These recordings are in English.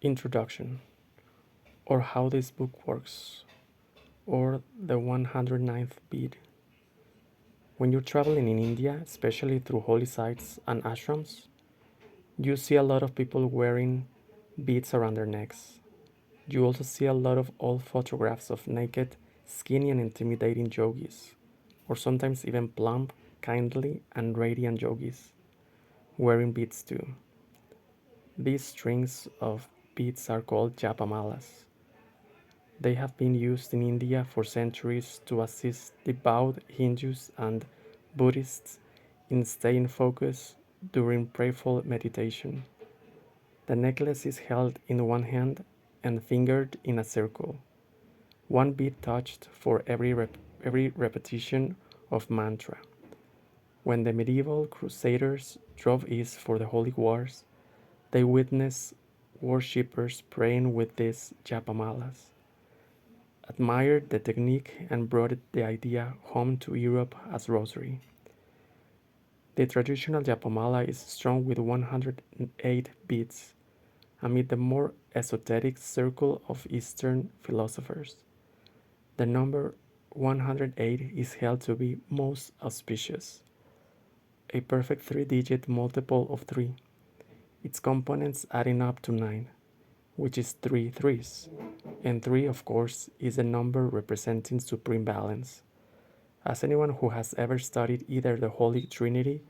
Introduction, or How This Book Works, or the 109th Bead. When you're traveling in India, especially through holy sites and ashrams, you see a lot of people wearing beads around their necks. You also see a lot of old photographs of naked, skinny, and intimidating yogis, or sometimes even plump, kindly, and radiant yogis, wearing beads too. These strings of beads are called japamalas. They have been used in India for centuries to assist devout Hindus and Buddhists in staying focused during prayerful meditation. The necklace is held in one hand and fingered in a circle, one bead touched for every repetition of mantra. When the medieval crusaders drove east for the holy wars, they witnessed worshippers praying with these japamalas, admired the technique, and brought the idea home to Europe as rosary. The traditional japamala is strung with 108 beads, amid the more esoteric circle of Eastern philosophers. The number 108 is held to be most auspicious, a perfect three-digit multiple of 3, its components adding up to 9, which is three threes, and 3, of course, is a number representing supreme balance, as anyone who has ever studied either the Holy Trinity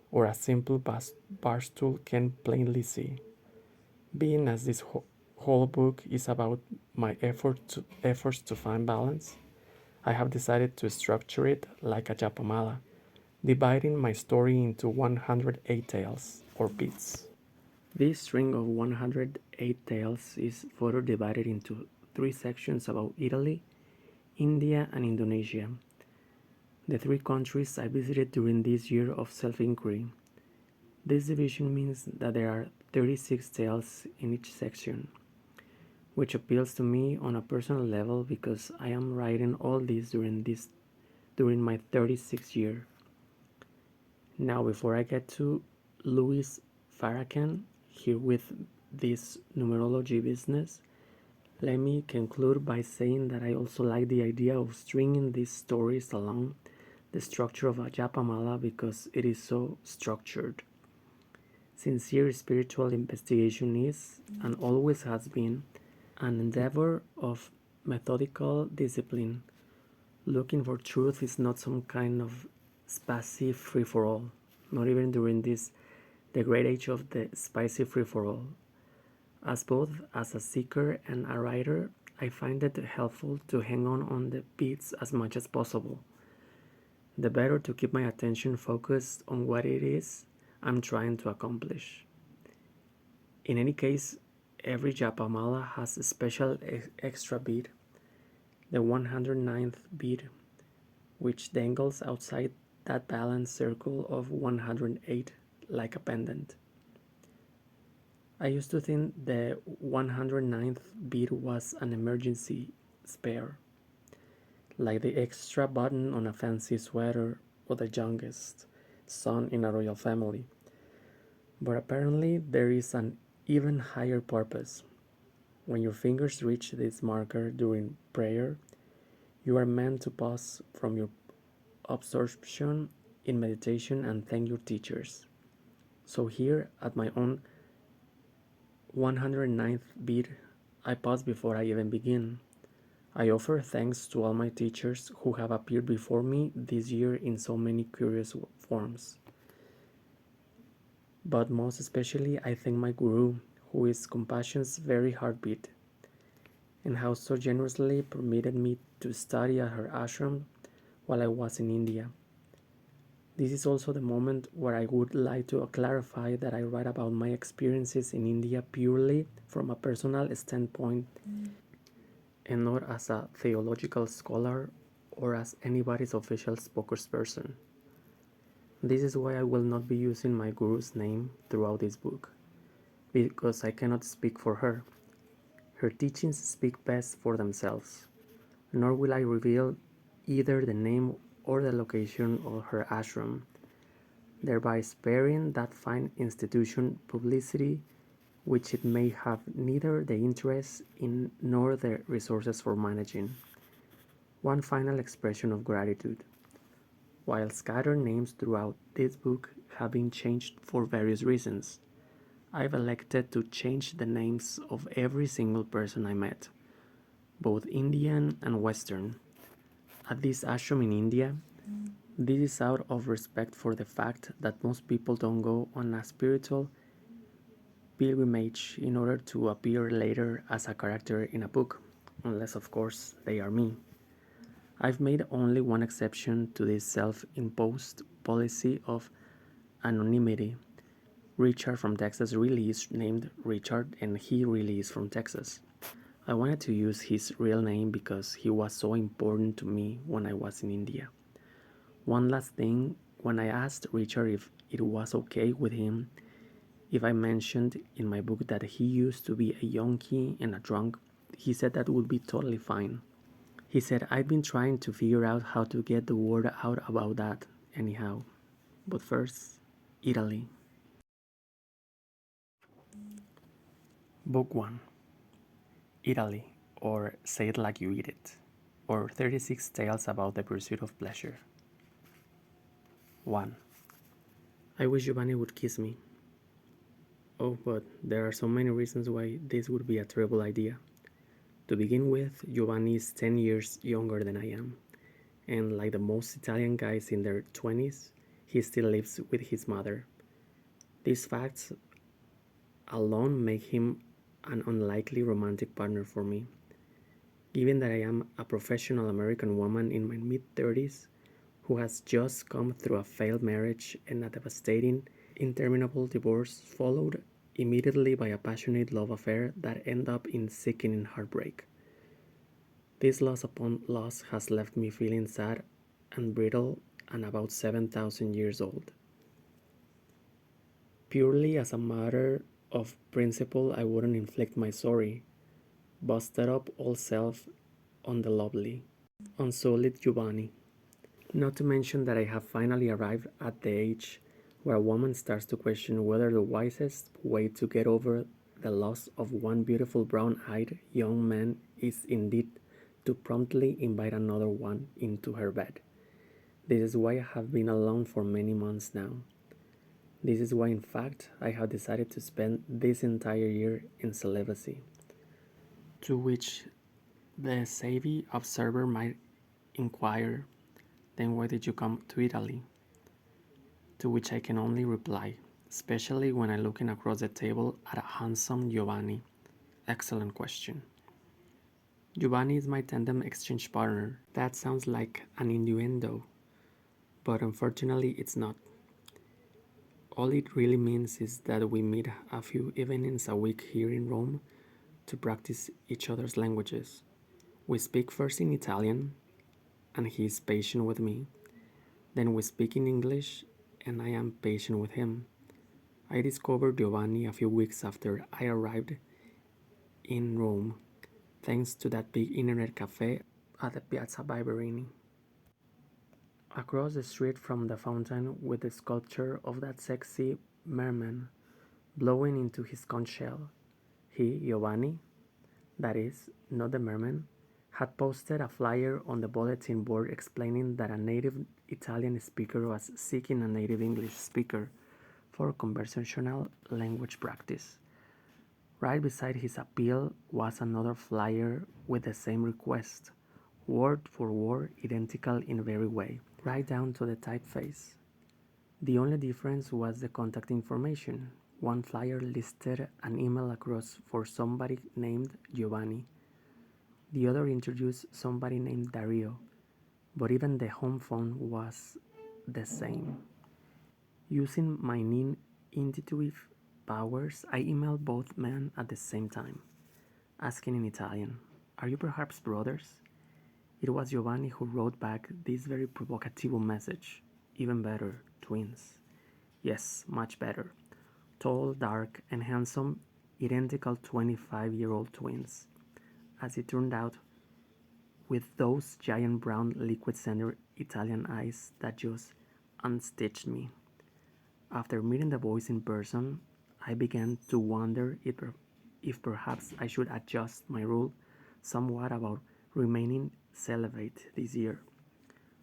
or a simple bar stool can plainly see. Being as this whole book is about my efforts to find balance, I have decided to structure it like a japamala, dividing my story into 108 tales or beats. This string of 108 tales is further divided into 3 sections about Italy, India, and Indonesia, the 3 countries I visited during this year of self-inquiry. This division means that there are 36 tales in each section, which appeals to me on a personal level because I am writing all this during my 36th year. Now, before I get to Louis Farrakhan here with this numerology business, let me conclude by saying that I also like the idea of stringing these stories along the structure of a japamala because it is so structured. Sincere spiritual investigation is, and always has been, an endeavor of methodical discipline. Looking for truth is not some kind of spicy free-for-all, not even during the great age of the spicy free-for-all. As both as a seeker and a writer, I find it helpful to hang on the beats as much as possible. The better to keep my attention focused on what it is I'm trying to accomplish. In any case, every japamala has a special extra bead, the 109th bead, which dangles outside that balanced circle of 108 like a pendant. I used to think the 109th bead was an emergency spare, like the extra button on a fancy sweater or the youngest son in a royal family. But apparently there is an even higher purpose. When your fingers reach this marker during prayer, you are meant to pause from your absorption in meditation and thank your teachers. So here at my own 109th beat, I pause before I even begin. I offer thanks to all my teachers who have appeared before me this year in so many curious forms. But most especially, I thank my guru, who is compassion's very heartbeat, and how so generously permitted me to study at her ashram while I was in India. This is also the moment where I would like to clarify that I write about my experiences in India purely from a personal standpoint and not as a theological scholar or as anybody's official spokesperson. This is why I will not be using my guru's name throughout this book, because I cannot speak for her. Her teachings speak best for themselves, nor will I reveal either the name or the location of her ashram, thereby sparing that fine institution publicity which it may have neither the interest in nor the resources for managing. One final expression of gratitude. While scattered names throughout this book have been changed for various reasons, I've elected to change the names of every single person I met, both Indian and Western, at this ashram in India. This is out of respect for the fact that most people don't go on a spiritual pilgrimage in order to appear later as a character in a book, unless, of course, they are me. I've made only one exception to this self-imposed policy of anonymity. Richard from Texas really is named Richard, and he really is from Texas. I wanted to use his real name because he was so important to me when I was in India. One last thing, when I asked Richard if it was okay with him if I mentioned in my book that he used to be a yonki and a drunk, he said that would be totally fine. He said, I've been trying to figure out how to get the word out about that, anyhow. But first, Italy. Book 1. Italy, or Say It Like You Eat It, or 36 Tales About the Pursuit of Pleasure. 1. I wish Giovanni would kiss me. Oh, but there are so many reasons why this would be a terrible idea. To begin with, Giovanni is 10 years younger than I am, and like the most Italian guys in their 20s, he still lives with his mother. These facts alone make him an unlikely romantic partner for me. Given that I am a professional American woman in my mid-30s who has just come through a failed marriage and a devastating, interminable divorce followed immediately by a passionate love affair that ended up in sickening heartbreak. This loss upon loss has left me feeling sad and brittle and about 7,000 years old. Purely as a matter of principle, I wouldn't inflict my sorry, busted up all self on the lovely, unsullied Giovanni. Not to mention that I have finally arrived at the age where a woman starts to question whether the wisest way to get over the loss of one beautiful brown-eyed young man is indeed to promptly invite another one into her bed. This is why I have been alone for many months now. This is why, in fact, I have decided to spend this entire year in celibacy. To which the savvy observer might inquire, then why did you come to Italy? To which I can only reply, especially when I'm looking across the table at a handsome Giovanni. Excellent question. Giovanni is my tandem exchange partner. That sounds like an innuendo, but unfortunately it's not. All it really means is that we meet a few evenings a week here in Rome to practice each other's languages. We speak first in Italian, and he is patient with me. Then we speak in English, and I am patient with him. I discovered Giovanni a few weeks after I arrived in Rome, thanks to that big internet cafe at the Piazza Barberini. Across the street from the fountain with the sculpture of that sexy merman blowing into his conch shell, he, Giovanni, that is, not the merman, had posted a flyer on the bulletin board explaining that a native Italian speaker was seeking a native English speaker for conversational language practice. Right beside his appeal was another flyer with the same request, word for word identical in every way, right down to the typeface. The only difference was the contact information. One flyer listed an email address for somebody named Giovanni. The other introduced somebody named Dario, but even the home phone was the same. Using my intuitive powers, I emailed both men at the same time, asking in Italian, "Are you perhaps brothers?" It was Giovanni who wrote back this very provocative message. Even better, twins. Yes, much better. Tall, dark, and handsome, identical 25-year-old twins. As it turned out, with those giant brown liquid-centered Italian eyes that just unstitched me. After meeting the boys in person, I began to wonder if perhaps I should adjust my rule somewhat about remaining celibate this year.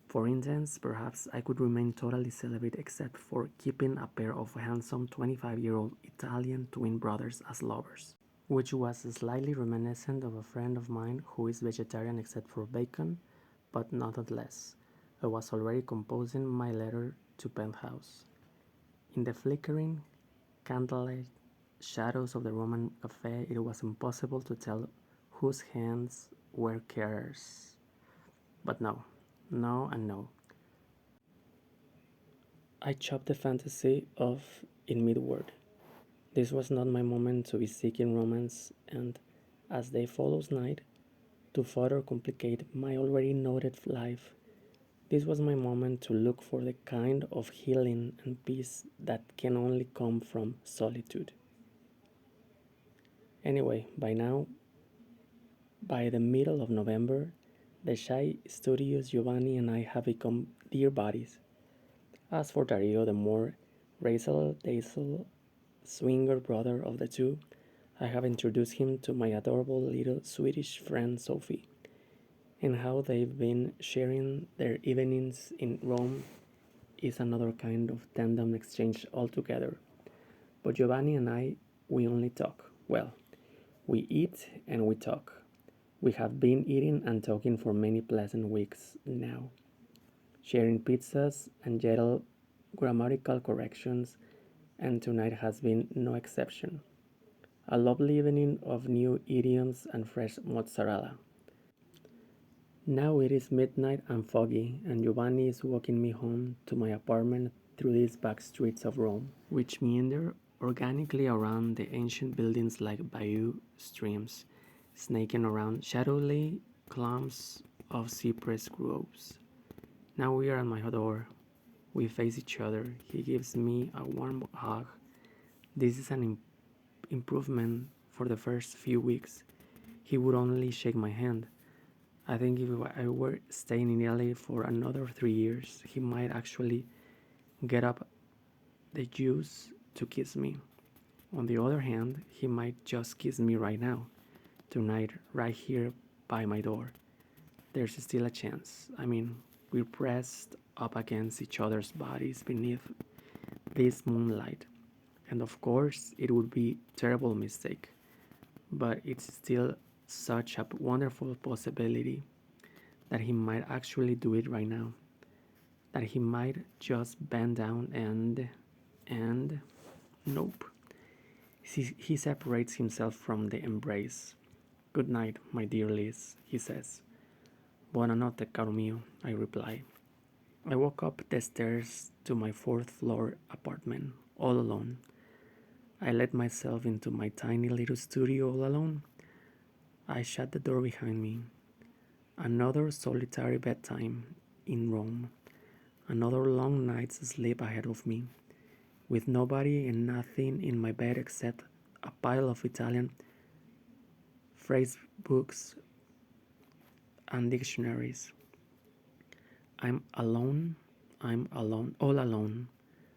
For instance, perhaps I could remain totally celibate except for keeping a pair of handsome 25-year-old Italian twin brothers as lovers, which was slightly reminiscent of a friend of mine who is vegetarian except for bacon, but nonetheless, I was already composing my letter to Penthouse. In the flickering candlelight shadows of the Roman cafe, it was impossible to tell whose hands were carers. But no, no, and no. I chopped the fantasy off in mid-word. This was not my moment to be seeking romance, and as day follows night, to further complicate my already noted life, this was my moment to look for the kind of healing and peace that can only come from solitude. Anyway, by the middle of November, the shy, studious Giovanni and I have become dear buddies. As for Dario, the more razzle-dazzle swinger brother of the two, I have introduced him to my adorable little Swedish friend Sophie, and how they've been sharing their evenings in Rome is another kind of tandem exchange altogether. But Giovanni and I, we only talk. Well, we eat and we talk. We have been eating and talking for many pleasant weeks now, sharing pizzas and gentle grammatical corrections, and tonight has been no exception. A lovely evening of new idioms and fresh mozzarella. Now it is midnight and foggy, and Giovanni is walking me home to my apartment through these back streets of Rome, which meander organically around the ancient buildings like bayou streams, snaking around shadowy clumps of cypress groves. Now we are at my door. We face each other. He gives me a warm hug. This is an improvement for the first few weeks. He would only shake my hand. I think if I were staying in Italy for another 3 years, he might actually get up the juice to kiss me. On the other hand, he might just kiss me right now, tonight, right here by my door. There's still a chance. I mean, we're pressed up against each other's bodies beneath this moonlight. And of course, it would be a terrible mistake, but it's still such a wonderful possibility that he might actually do it right now. That he might just bend down and nope. He separates himself from the embrace. Good night, my dear Liz, he says. Buonanotte, caro mio, I reply. I walk up the stairs to my fourth floor apartment, all alone. I let myself into my tiny little studio all alone. I shut the door behind me. Another solitary bedtime in Rome. Another long night's sleep ahead of me, with nobody and nothing in my bed except a pile of Italian phrase books and dictionaries. I'm alone. I'm alone. All alone.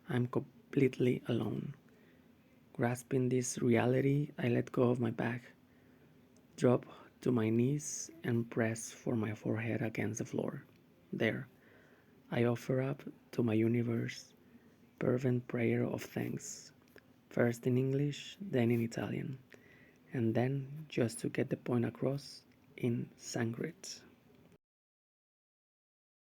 I'm completely alone. Grasping this reality, I let go of my bag, drop to my knees, and press for my forehead against the floor. There, I offer up to my universe fervent prayer of thanks, first in English, then in Italian, and then, just to get the point across, in Sanskrit.